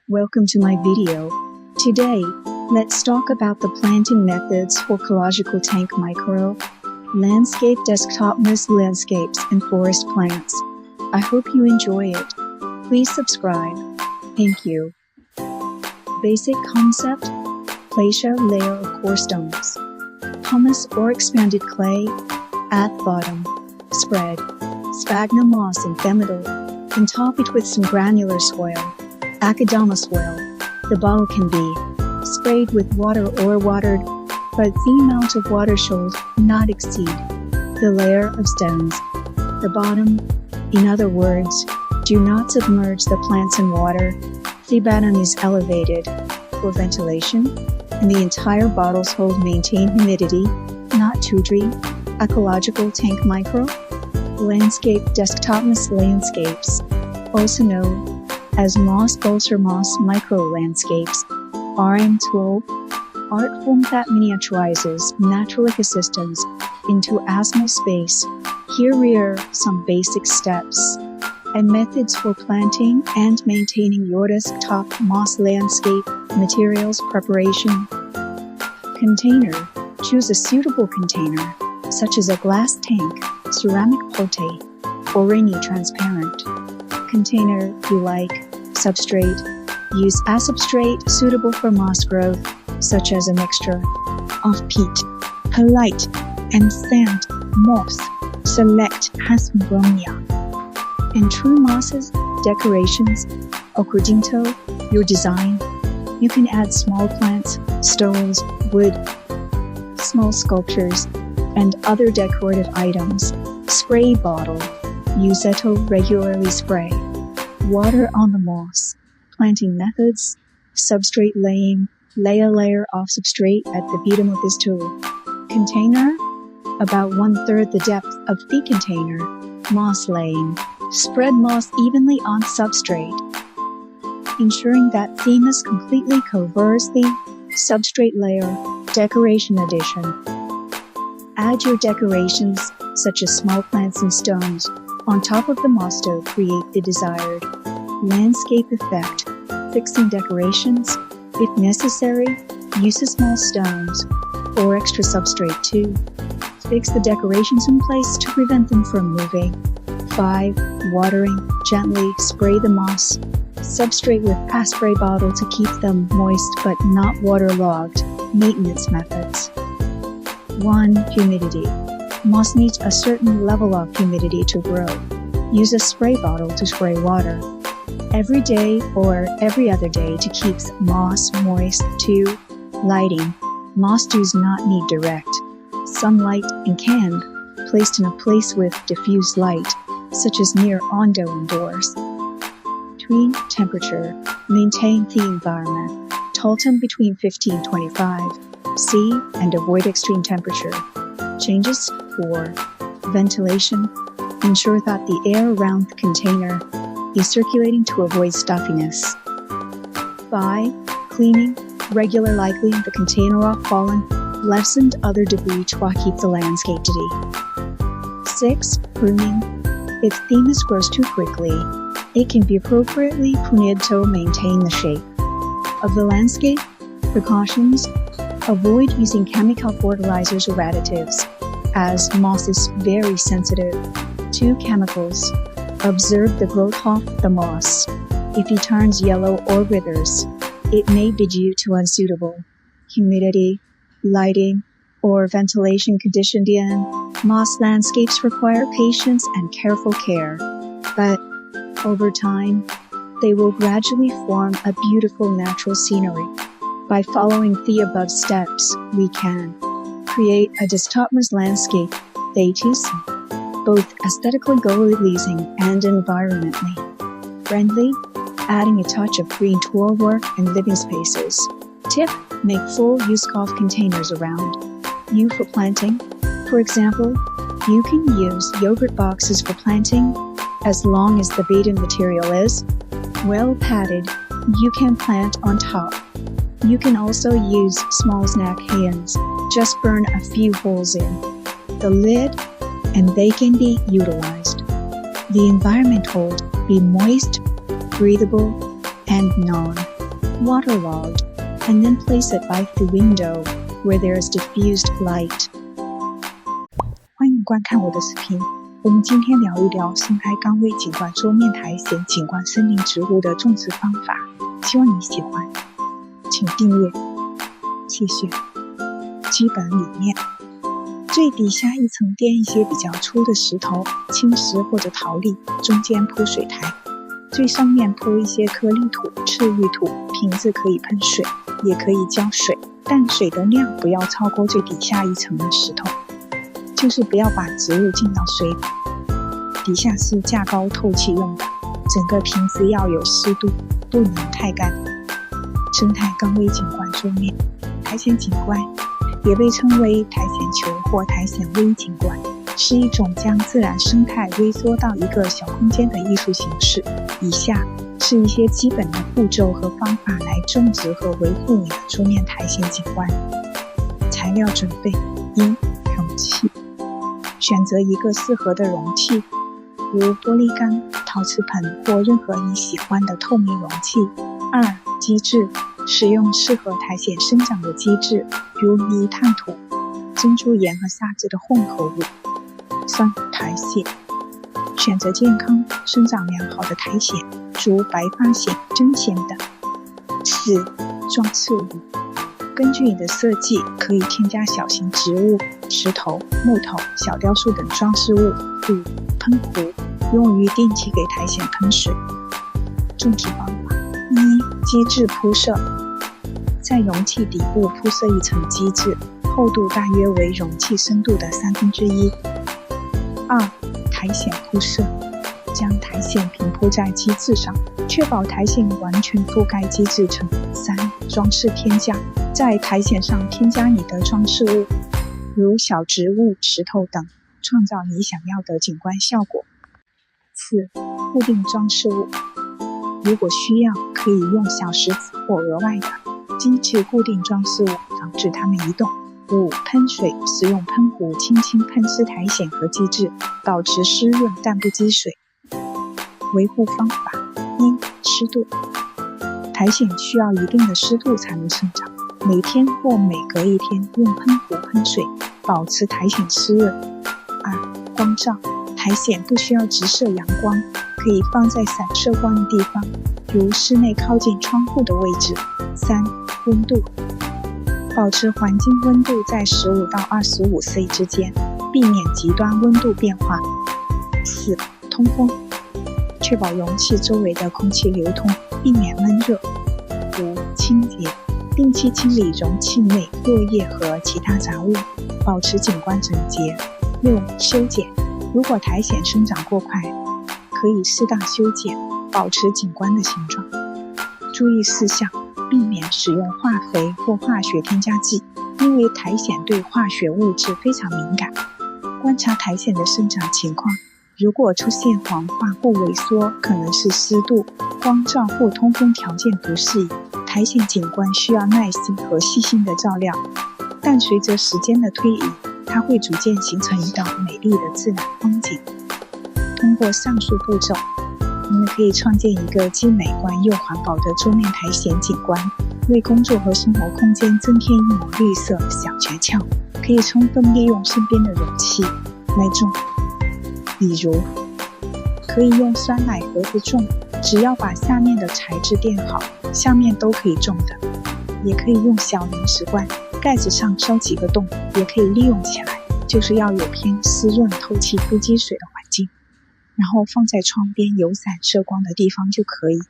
Welcome to my video. Today, let's talk about the planting methods for ecological tank micro-landscape desktop mist landscapes and forest plants. I hope you enjoy it. Please subscribe. Thank you. Basic concept: place a layer of coarse stones, pumice or expanded clay at bottom. Spread sphagnum moss and middle, and top it with some granular soil, Akadama soil. The bottle can be sprayed with water or watered, but the amount of water should not exceed the layer of stones. The bottom, in other words, do not submerge the plants in water. The bottom is elevated for ventilation, and the entire bottles hold maintain humidity, not too dry. Ecological tank micro-landscape desktop mist landscapes, also known as moss bulbs or moss micro-landscapes, are tool art form that miniaturizes natural ecosystems into a small space. Here are some basic steps and methods for planting and maintaining your desktop moss landscape materials preparation. Container: choose a suitable container, such as a glass tank, ceramic pot, or any transparent container you like. Substrate: use a substrate suitable for moss growth, such as a mixture of peat, perlite, and sand moss. Select Hasmonia and true mosses. Decorations: according to your design, you can add small plants, stones, wood, small sculptures, and other decorative items. Spray bottle: use it to regularly spray water on the moss. Planting methods: substrate laying: lay a layer of substrate at the bottom of this tool. Container: about 1/3 the depth of the container. Moss laying: spread moss evenly on substrate, ensuring that thickness completely covers the substrate layer. Decoration addition: add your decorations, such as small plants and stones, on top of the moss to create the desired landscape effect. Fixing decorations: if necessary, use small stones or extra substrate to fix the decorations in place to prevent them from moving. 5. Watering: gently spray the moss substrate with a spray bottle to keep them moist but not waterlogged. Maintenance methods: 1. Humidity: moss needs a certain level of humidity to grow. Use a spray bottle to spray water every day or every other day to keep moss moist. 2. Lighting: moss does not need direct sunlight and can be placed in a place with diffuse light, such as near indoors. 3. Temperature: maintain the environment total between 50 and 25 C and avoid extreme temperature changes. 4. Ventilation: ensure that the air around the container is circulating to avoid stuffiness. 5. Cleaning: regular cleaning the container off fallen, leaves and other debris to keep the landscape tidy. 6. Pruning: if thickness grows too quickly, it can be appropriately pruned to maintain the shape of the landscape. Precautions: avoid using chemical fertilizers or additives, as moss is very sensitive to chemicals. Observe the growth of the moss. If it turns yellow or withers, it may be due to unsuitable humidity, lighting, or ventilation conditions. Moss landscapes require patience and careful care, but over time, they will gradually form a beautiful natural scenery. By following the above steps, we can create a desktop mist landscape that is both aesthetically pleasing and environmentally friendly, adding a touch of green to our work and living spaces. Tip: make full use of containers around you for planting. For example, you can use yogurt boxes for planting. As long as the bottom material is well padded, you can plant on top. You can also use small snack cans. Just burn a few holes in the lid and they can be utilized. The environment will be moist, breathable, and non waterlogged, and then place it by the window where there is diffused light. 欢迎观看我的视频。我们今天聊一聊生态岗位景观桌面苔藓景观森林植物的种植方法，希望你喜欢，请订阅，谢谢。基本理念：最底下一层垫一些比较粗的石头、青石或者陶粒，中间铺水苔，最上面铺一些颗粒土、赤玉土，瓶子可以喷水，也可以浇水，但水的量不要超过最底下一层的石头，就是不要把植物浸到水里。底下是架高透气用的，整个瓶子要有湿度，不能太干。生态岗位景观桌面苔藓景观也被称为苔藓球或苔藓微景观，是一种将自然生态微缩到一个小空间的艺术形式。以下是一些基本的步骤和方法来种植和维护你的桌面苔藓景观。材料准备：一、容器，选择一个适合的容器，如玻璃缸、陶瓷盆或任何你喜欢的透明容器。二、基质，使用适合苔藓生长的基质，如泥炭土、珍珠岩和沙子的混合物。三、苔藓，选择健康、生长良好的苔藓，如白发藓、针藓等。四、装饰物，根据你的设计，可以添加小型植物、石头、木头、小雕塑等装饰物。五、喷壶，用于定期给苔藓喷水。种植方法：一、基质铺设，在容器底部铺设一层基质，厚度大约为容器深度的1/3。二、苔藓铺设，将苔藓平铺在基质上，确保苔藓完全覆盖基质层。三、装饰添加，在苔藓上添加你的装饰物，如小植物、石头等，创造你想要的景观效果。四、固定装饰物，如果需要，可以用小石子或额外的基质固定装饰物，防止它们移动。五、喷水，使用喷壶轻轻喷湿苔藓和基质，保持湿润但不积水。维护方法：一、湿度，苔藓需要一定的湿度才能生长，每天或每隔一天用喷壶喷水，保持苔藓湿润。二、光照，苔藓不需要直射阳光，可以放在闪射光的地方，如室内靠近窗户的位置。三、温度，保持环境温度在15到25°C 之间，避免极端温度变化。四、通风，确保容器周围的空气流通，避免闷热。五、清洁，定期清理容器内落叶和其他杂物，保持景观整洁。六、修剪，如果苔藓生长过快，可以适当修剪，保持景观的形状。注意事项：避免使用化肥或化学添加剂，因为苔藓对化学物质非常敏感。观察苔藓的生长情况，如果出现黄化或萎缩，可能是湿度、光照或通风条件不适宜。苔藓景观需要耐心和细心的照料，但随着时间的推移，它会逐渐形成一道美丽的自然风景。通过上述步骤，你们可以创建一个既美观又环保的桌面苔藓景观，为工作和生活空间增添一抹绿色小诀窍，可以充分利用身边的容器来种。比如，可以用酸奶盒子种，只要把下面的材质垫好，下面都可以种的。也可以用小零食罐，盖子上烧几个洞，也可以利用起来，就是要有偏湿润、透气、不积水的环境，然后放在窗边有闪射光的地方就可以。